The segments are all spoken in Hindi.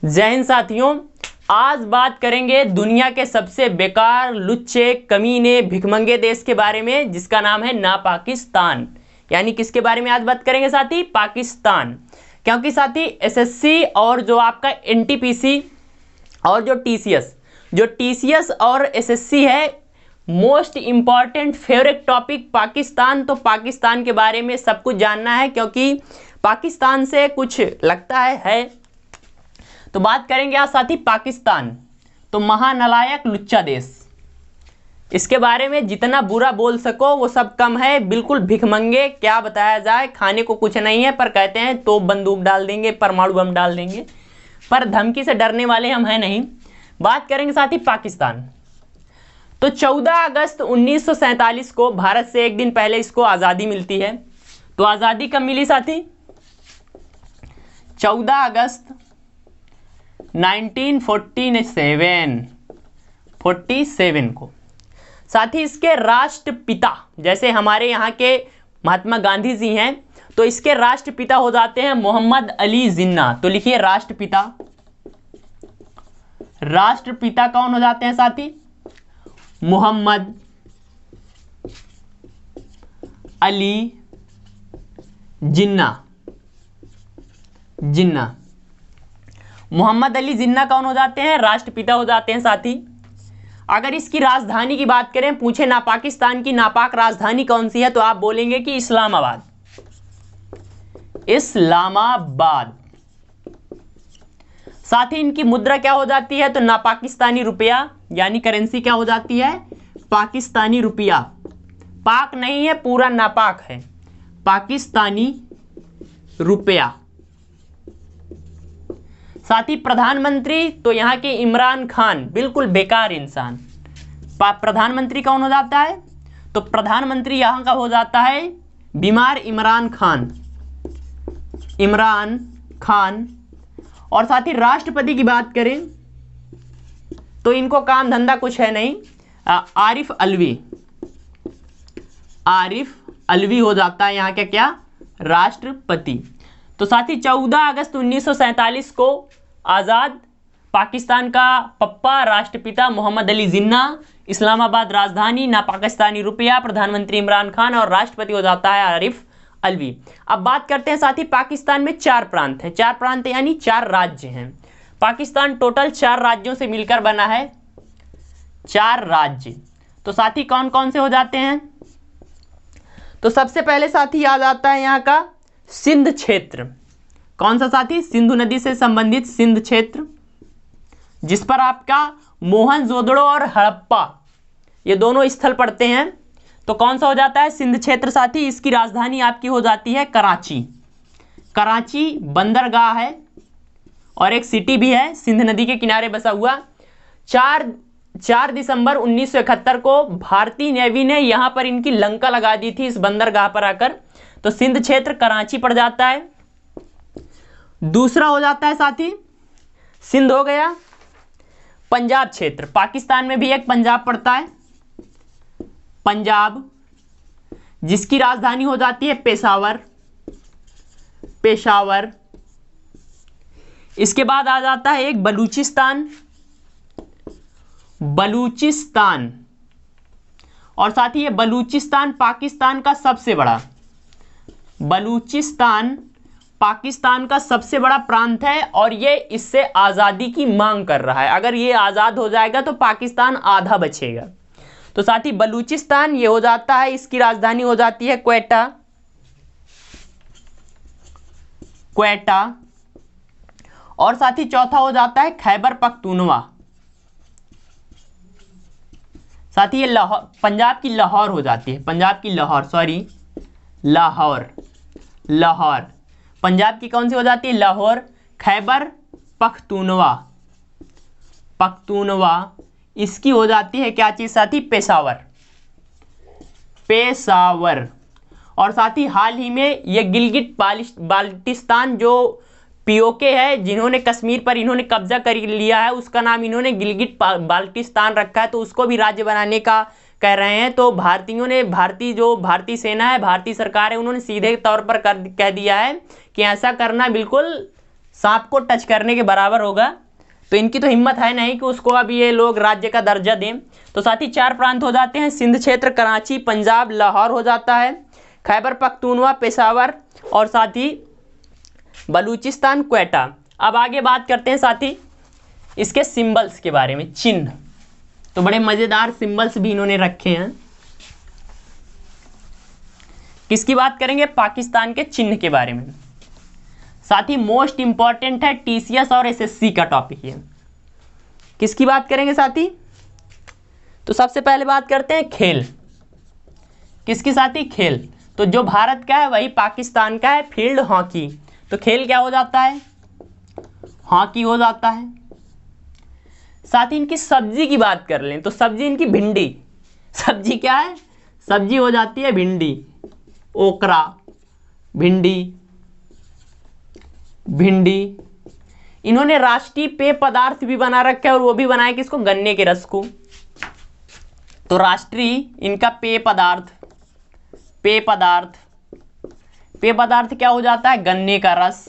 जय हिंद साथियों, आज बात करेंगे दुनिया के सबसे बेकार, लुच्चे, कमीने, भिखमंगे देश के बारे में, जिसका नाम है ना पाकिस्तान। यानी किसके बारे में आज बात करेंगे साथी? पाकिस्तान। क्योंकि साथी एसएससी और जो आपका एनटीपीसी और जो टीसीएस और एसएससी है, most important favourite topic Pakistan. तो पाकिस्तान के बारे में सब कुछ जानना है, क्योंकि पाकिस्तान से कुछ लगता है। तो बात करेंगे आज साथी पाकिस्तान। तो महानालायक लुच्चा देश, इसके बारे में जितना बुरा बोल सको वो सब कम है। बिल्कुल भिखमंगे, क्या बताया जाए, खाने को कुछ नहीं है पर कहते हैं तो बंदूक डाल देंगे, परमाणु बम डाल देंगे, पर धमकी से डरने वाले हम हैं नहीं। बात करेंगे साथी पाकिस्तान। तो 14 अगस्त 1947 को भारत से एक दिन पहले इसको आज़ादी मिलती है। तो आज़ादी कब मिली साथी? 14 अगस्त 1947 को। साथी इसके राष्ट्रपिता, जैसे हमारे यहाँ के महात्मा गांधी जी हैं, तो इसके राष्ट्रपिता हो जाते हैं मोहम्मद अली जिन्ना। तो लिखिए राष्ट्रपिता। राष्ट्रपिता कौन हो जाते हैं साथी? मोहम्मद अली जिन्ना। मोहम्मद अली जिन्ना कौन हो जाते हैं? राष्ट्रपिता हो जाते हैं साथी। अगर इसकी राजधानी की बात करें, पूछे ना पाकिस्तान की नापाक राजधानी कौन सी है, तो आप बोलेंगे कि इस्लामाबाद। इस्लामाबाद। साथ ही इनकी मुद्रा क्या हो जाती है? तो ना पाकिस्तानी रुपया, यानी करेंसी क्या हो जाती है? पाकिस्तानी रुपया। पाक नहीं है, पूरा नापाक है, पाकिस्तानी रुपया। साथ ही प्रधानमंत्री, तो यहाँ के इमरान खान, बिल्कुल बेकार इंसान। प्रधानमंत्री कौन हो जाता है? तो प्रधानमंत्री यहाँ का हो जाता है बीमार इमरान खान। और साथ ही राष्ट्रपति की बात करें तो इनको काम धंधा कुछ है नहीं, आरिफ अलवी हो जाता है यहाँ के क्या? राष्ट्रपति। तो साथी 14 अगस्त 1947 को आज़ाद पाकिस्तान का पप्पा राष्ट्रपिता मोहम्मद अली जिन्ना, इस्लामाबाद राजधानी, ना पाकिस्तानी रुपया, प्रधानमंत्री इमरान खान और राष्ट्रपति हो जाता है आरिफ अलवी। अब बात करते हैं साथी पाकिस्तान में 4 प्रांत हैं। 4 प्रांत यानी 4 राज्य हैं। पाकिस्तान टोटल 4 राज्यों से मिलकर बना है। 4 राज्य। तो साथी कौन कौन से हो जाते हैं? तो सबसे पहले साथी याद आता है यहाँ का सिंध क्षेत्र। कौन सा साथी? सिंधु नदी से संबंधित सिंध क्षेत्र, जिस पर आपका मोहनजोदड़ो और हड़प्पा ये दोनों स्थल पड़ते हैं। तो कौन सा हो जाता है? सिंध क्षेत्र साथी। इसकी राजधानी आपकी हो जाती है कराची। कराची बंदरगाह है और एक सिटी भी है, सिंध नदी के किनारे बसा हुआ। 4 दिसंबर 1971 को भारतीय नेवी ने यहां पर इनकी लंका लगा दी थी, इस बंदरगाह पर आकर। तो सिंध क्षेत्र कराची पड़ जाता है। दूसरा हो जाता है साथी, सिंध हो गया। पंजाब क्षेत्र, पाकिस्तान में भी एक पंजाब पड़ता है, पंजाब, जिसकी राजधानी हो जाती है पेशावर। इसके बाद आ जाता है एक बलूचिस्तान। और साथ ही ये बलूचिस्तान पाकिस्तान का सबसे बड़ा प्रांत है, और ये इससे आज़ादी की मांग कर रहा है। अगर ये आज़ाद हो जाएगा तो पाकिस्तान आधा बचेगा। तो साथ ही बलूचिस्तान ये हो जाता है, इसकी राजधानी हो जाती है क्वेटा। और साथ ही चौथा हो जाता है खैबर पख्तूनवा। साथ ही ये पंजाब की लाहौर हो जाती है, लाहौर। पंजाब की कौन सी हो जाती है? लाहौर। खैबर पख्तूनवा इसकी हो जाती है क्या चीज साथी? पेशावर। और साथ ही हाल ही में ये गिलगिट बाल्टिस्तान जो पीओके है, जिन्होंने कश्मीर पर इन्होंने कब्जा कर लिया है, उसका नाम इन्होंने गिलगिट बाल्टिस्तान रखा है। तो उसको भी राज्य बनाने का कह रहे हैं। तो भारतीय सेना है, भारतीय सरकार है, उन्होंने सीधे तौर पर कह दिया है कि ऐसा करना बिल्कुल सांप को टच करने के बराबर होगा। तो इनकी तो हिम्मत है नहीं कि उसको अब ये लोग राज्य का दर्जा दें। तो साथ ही 4 प्रांत हो जाते हैं, सिंध क्षेत्र, कराची, पंजाब, लाहौर हो जाता है, खैबर पख्तूनवा, पेशावर और साथ ही बलूचिस्तान, क्वेटा। अब आगे बात करते हैं साथ ही इसके सिंबल्स के बारे में, चिन्ह। तो बड़े मजेदार सिंबल्स भी इन्होंने रखे हैं। किसकी बात करेंगे? पाकिस्तान के चिन्ह के बारे में। साथ ही मोस्ट इंपॉर्टेंट है टीसीएस और एसएससी का टॉपिक ये। किसकी बात करेंगे साथी? तो सबसे पहले बात करते हैं खेल। किसकी साथी? खेल। तो जो भारत का है वही पाकिस्तान का है, फील्ड हॉकी। तो खेल क्या हो जाता है? हॉकी हो जाता है। साथ ही इनकी सब्जी की बात कर लें तो सब्जी इनकी भिंडी। सब्जी क्या है? सब्जी हो जाती है भिंडी, ओकरा, भिंडी, भिंडी। इन्होंने राष्ट्रीय पेय पदार्थ भी बना रखा है और वो भी बनाया किसको? गन्ने के रस को। तो राष्ट्रीय इनका पेय पदार्थ, पेय पदार्थ, पेय पदार्थ क्या हो जाता है? गन्ने का रस,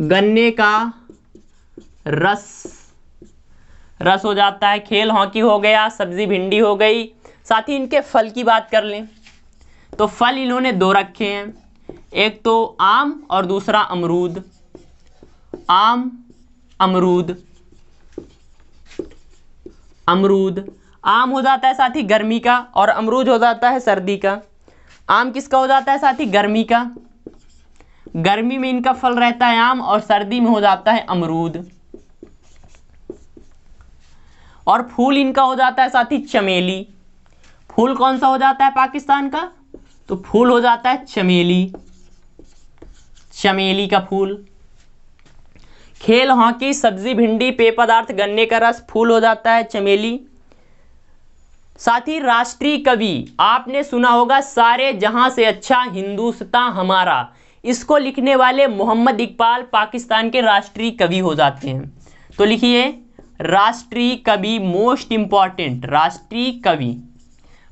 गन्ने का रस, रस हो जाता है। खेल हॉकी हो गया, सब्जी भिंडी हो गई। साथ ही इनके फल की बात कर लें तो फल इन्होंने 2 रखे हैं, एक तो आम और दूसरा अमरूद। आम, अमरूद, अमरूद। आम हो जाता है साथी गर्मी का और अमरूद हो जाता है सर्दी का। आम किसका हो जाता है साथी? गर्मी का। गर्मी में इनका फल रहता है आम और सर्दी में हो जाता है अमरूद। और फूल इनका हो जाता है साथी चमेली। फूल कौन सा हो जाता है पाकिस्तान का? तो फूल हो जाता है चमेली, चमेली का फूल। खेल हॉकी, सब्जी भिंडी, पेय पदार्थ, गन्ने का रस, फूल हो जाता है चमेली। साथ ही राष्ट्रीय कवि आपने सुना होगा, सारे जहां से अच्छा हिंदुस्तान हमारा। इसको लिखने वाले मोहम्मद इकबाल पाकिस्तान के राष्ट्रीय कवि हो जाते हैं। तो लिखिए राष्ट्रीय कवि, मोस्ट इंपॉर्टेंट राष्ट्रीय कवि।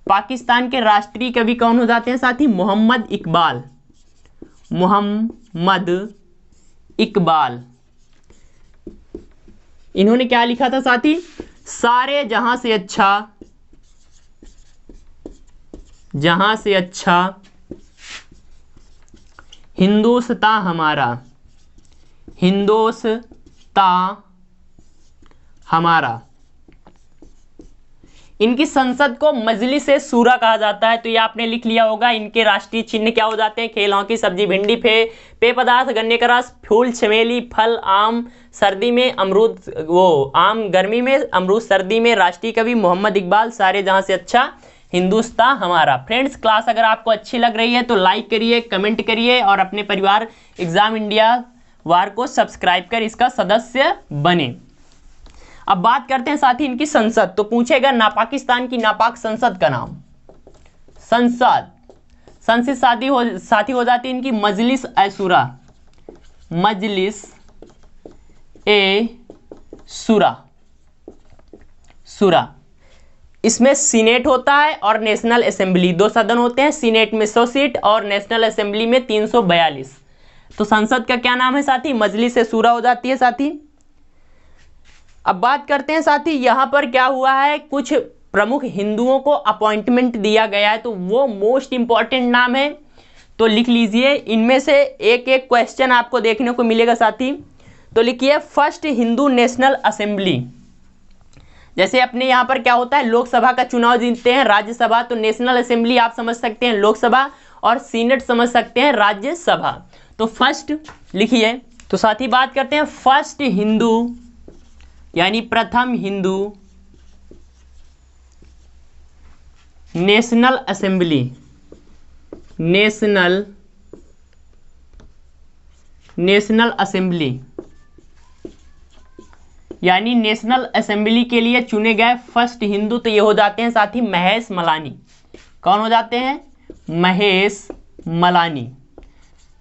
पाकिस्तान के राष्ट्रीय कवि कौन हो जाते हैं साथी? मोहम्मद इकबाल, मोहम्मद इकबाल। इन्होंने क्या लिखा था साथी? सारे जहां से अच्छा, जहां से अच्छा हिंदुस्तान हमारा, हिंदुस्तान हमारा। इनकी संसद को मजलिस-ए शूरा कहा जाता है। तो ये आपने लिख लिया होगा। इनके राष्ट्रीय चिन्ह क्या हो जाते हैं? खेल हॉकी, सब्जी भिंडी, पेय पदार्थ, गन्ने का रस, फूल चमेली, फल आम, सर्दी में अमरूद, वो आम गर्मी में, अमरूद सर्दी में। राष्ट्रीय कवि मोहम्मद इकबाल, सारे जहां से अच्छा हिंदुस्तान हमारा। फ्रेंड्स, क्लास अगर आपको अच्छी लग रही है तो लाइक करिए, कमेंट करिए और अपने परिवार एग्जाम इंडिया वार को सब्सक्राइब कर इसका सदस्य बने। अब बात करते हैं साथी इनकी संसद। तो पूछेगा ना पाकिस्तान की नापाक संसद का नाम। संसद, संसद साथी हो जाती है इनकी मजलिस-ए शूरा, मजलिस-ए शूरा, शूरा। इसमें सीनेट होता है और नेशनल असेंबली, 2 सदन होते हैं। सीनेट में 100 सीट और नेशनल असेंबली में 342। तो संसद का क्या नाम है साथी? मजलिस-ए शूरा हो जाती है साथी। अब बात करते हैं साथी यहाँ पर क्या हुआ है, कुछ प्रमुख हिंदुओं को अपॉइंटमेंट दिया गया है। तो वो मोस्ट इंपॉर्टेंट नाम है, तो लिख लीजिए। इनमें से एक एक क्वेश्चन आपको देखने को मिलेगा साथी। तो लिखिए फर्स्ट हिंदू नेशनल असेंबली। जैसे अपने यहाँ पर क्या होता है, लोकसभा का चुनाव जीतते हैं, राज्यसभा। तो नेशनल असेंबली आप समझ सकते हैं लोकसभा और सीनेट समझ सकते हैं राज्यसभा। तो फर्स्ट लिखिए। तो साथी बात करते हैं फर्स्ट हिंदू यानी प्रथम Hindu national assembly, national assembly यानी नेशनल असेंबली के लिए चुने गए फर्स्ट हिंदू। तो ये हो जाते हैं साथी महेश मलानी। कौन हो जाते हैं? महेश मलानी।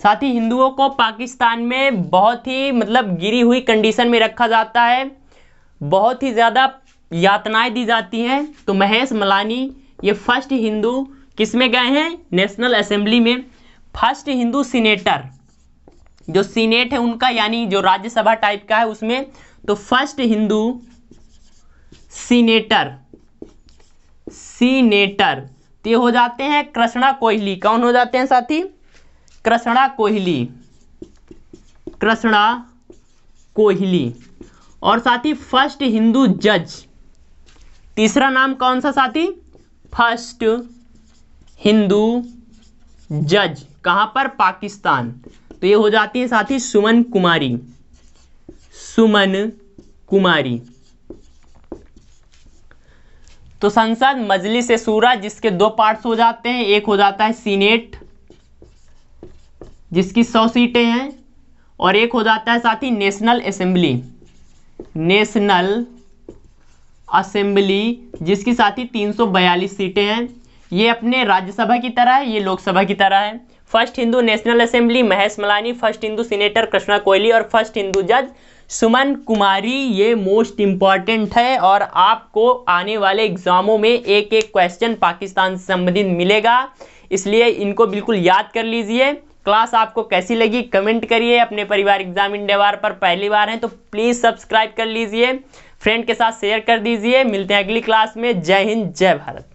साथी हिंदुओं को पाकिस्तान में बहुत ही गिरी हुई कंडीशन में रखा जाता है, बहुत ही ज़्यादा यातनाएं दी जाती हैं। तो महेश मलानी ये फर्स्ट हिंदू किस में गए हैं? नेशनल असेंबली में। फर्स्ट हिंदू सीनेटर जो सीनेट है उनका, यानी जो राज्यसभा टाइप का है उसमें, तो फर्स्ट हिंदू सीनेटर, तो ये हो जाते हैं कृष्णा कोहली। कौन हो जाते हैं साथी? कृष्णा कोहली। और साथी फर्स्ट हिंदू जज, तीसरा नाम कौन सा साथी? फर्स्ट हिंदू जज, कहां पर? पाकिस्तान। तो ये हो जाती है साथी सुमन कुमारी। तो संसद मजलिस ए शूरा, जिसके दो पार्ट्स हो जाते हैं, एक हो जाता है सीनेट जिसकी 100 सीटें हैं, और एक हो जाता है साथी नेशनल असेंबली जिसकी साथी 342 सीटें हैं। ये अपने राज्यसभा की तरह है, ये लोकसभा की तरह है। First Hindu national assembly Mahesh Malani, first Hindu senator Krishna Kohli और फर्स्ट हिंदू जज सुमन कुमारी। ये मोस्ट इंपॉर्टेंट है और आपको आने वाले एग्जामों में एक एक क्वेश्चन पाकिस्तान से संबंधित मिलेगा, इसलिए इनको बिल्कुल याद कर लीजिए। क्लास आपको कैसी लगी कमेंट करिए। अपने परिवार एग्जाम इंडिया वार पर पहली बार हैं तो प्लीज़ सब्सक्राइब कर लीजिए, फ्रेंड के साथ शेयर कर दीजिए। मिलते हैं अगली क्लास में। जय हिंद, जय भारत।